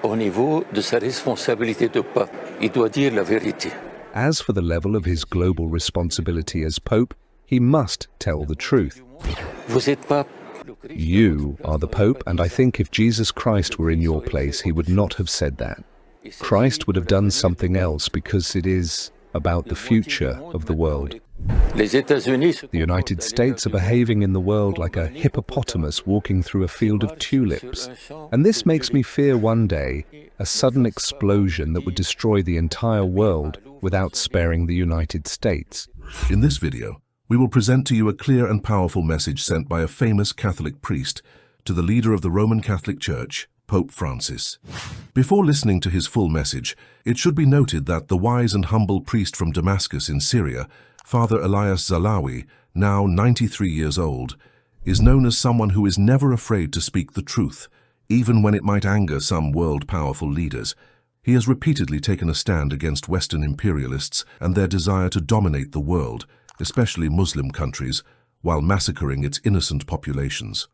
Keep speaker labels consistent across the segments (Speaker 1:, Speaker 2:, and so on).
Speaker 1: Au niveau de sa responsabilité de pape, il doit dire la vérité.
Speaker 2: As for the level of his global responsibility as Pope, he must tell the truth.
Speaker 1: Vous êtes pape.
Speaker 2: You are the Pope, and I think if Jesus Christ were in your place, he would not have said that. Christ would have done something else because it is about the future of the world. The United States are behaving in the world like a hippopotamus walking through a field of tulips. And this makes me fear one day a sudden explosion that would destroy the entire world without sparing the United States.
Speaker 3: In this video, we will present to you a clear and powerful message sent by a famous Catholic priest to the leader of the Roman Catholic Church, Pope Francis. Before listening to his full message, it should be noted that the wise and humble priest from Damascus in Syria, Father Elias Zahlawi, now 93 years old, is known as someone who is never afraid to speak the truth, even when it might anger some world-powerful leaders. He has repeatedly taken a stand against Western imperialists and their desire to dominate the world, especially Muslim countries, while massacring its innocent populations.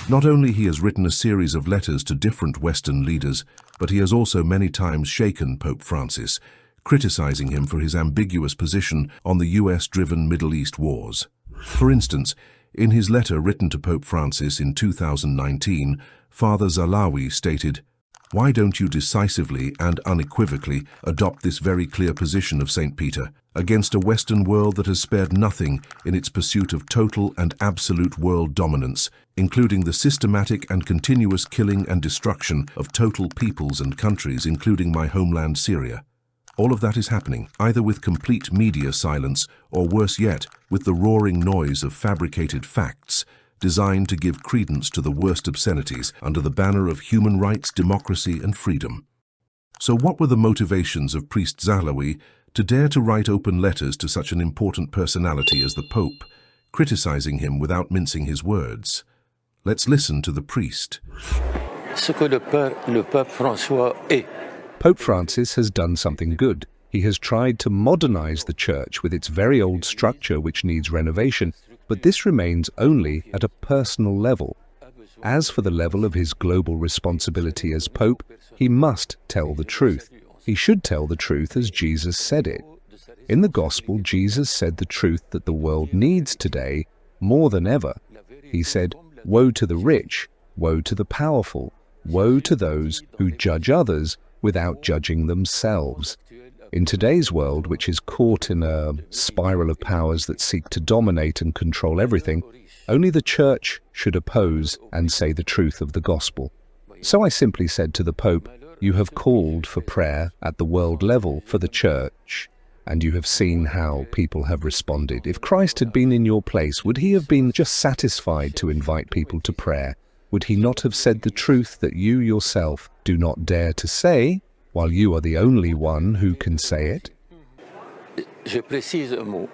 Speaker 3: Not only he has written a series of letters to different Western leaders, but he has also many times shaken Pope Francis, criticizing him for his ambiguous position on the US-driven Middle East wars. For instance, in his letter written to Pope Francis in 2019, Father Zahlawi stated, "Why don't you decisively and unequivocally adopt this very clear position of St. Peter against a Western world that has spared nothing in its pursuit of total and absolute world dominance, including the systematic and continuous killing and destruction of total peoples and countries, including my homeland Syria? All of that is happening, either with complete media silence or worse yet, with the roaring noise of fabricated facts designed to give credence to the worst obscenities under the banner of human rights, democracy and freedom." So what were the motivations of priest Zahlawi to dare to write open letters to such an important personality as the Pope, criticizing him without mincing his words? Let's listen to the priest.
Speaker 1: Ce que le pape François est.
Speaker 2: Pope Francis has done something good. He has tried to modernize the Church with its very old structure which needs renovation, but this remains only at a personal level. As for the level of his global responsibility as Pope, he must tell the truth. He should tell the truth as Jesus said it. In the Gospel, Jesus said the truth that the world needs today more than ever. He said, "Woe to the rich, woe to the powerful, woe to those who judge others without judging themselves." In today's world, which is caught in a spiral of powers that seek to dominate and control everything, only the Church should oppose and say the truth of the Gospel. So I simply said to the Pope, "You have called for prayer at the world level for the Church, and you have seen how people have responded. If Christ had been in your place, would he have been just satisfied to invite people to prayer? Would he not have said the truth that you yourself do not dare to say, while you are the only one who can say it?"
Speaker 1: Je précise un mot.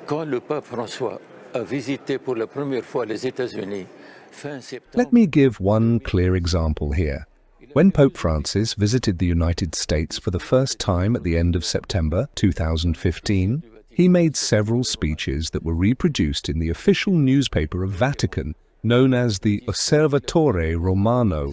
Speaker 1: Quand le pape François a visité pour la première fois les États-Unis, fin septembre.
Speaker 2: Let me give one clear example here. When Pope Francis visited the United States for the first time at the end of September 2015, he made several speeches that were reproduced in the official newspaper of Vatican, known as the Osservatore Romano.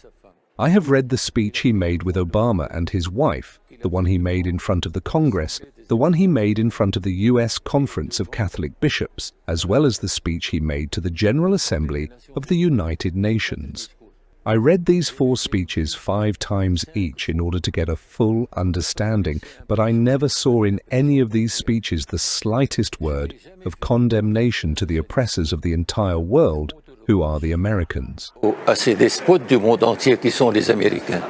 Speaker 2: I have read the speech he made with Obama and his wife, the one he made in front of the Congress, the one he made in front of the US Conference of Catholic Bishops, as well as the speech he made to the General Assembly of the United Nations. I read these 4 speeches 5 times each in order to get a full understanding, but I never saw in any of these speeches the slightest word of condemnation to the oppressors of the entire world, who are the Americans.
Speaker 1: À ces despotes du monde entier qui sont les Américains.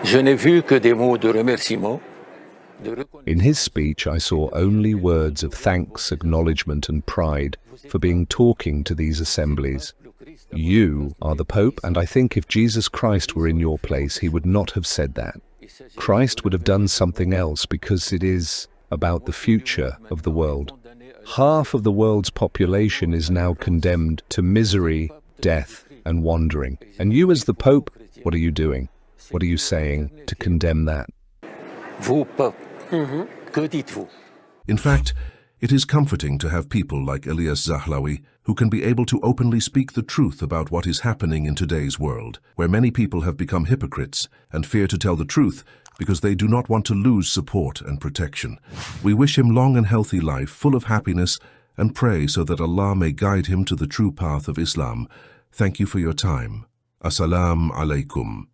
Speaker 1: Je n'ai vu que des mots de remerciement.
Speaker 2: In his speech, I saw only words of thanks, acknowledgement and pride for being talking to these assemblies. You are the Pope, and I think if Jesus Christ were in your place, he would not have said that. Christ would have done something else because it is about the future of the world. Half of the world's population is now condemned to misery, death and wandering. And you as the Pope, what are you doing? What are you saying to condemn that?
Speaker 1: Vous, pape, que dites-vous?
Speaker 3: In fact, it is comforting to have people like Elias Zahlawi, who can be able to openly speak the truth about what is happening in today's world, where many people have become hypocrites and fear to tell the truth because they do not want to lose support and protection. We wish him long and healthy life, full of happiness, and pray so that Allah may guide him to the true path of Islam. Thank you for your time. Assalamu alaikum.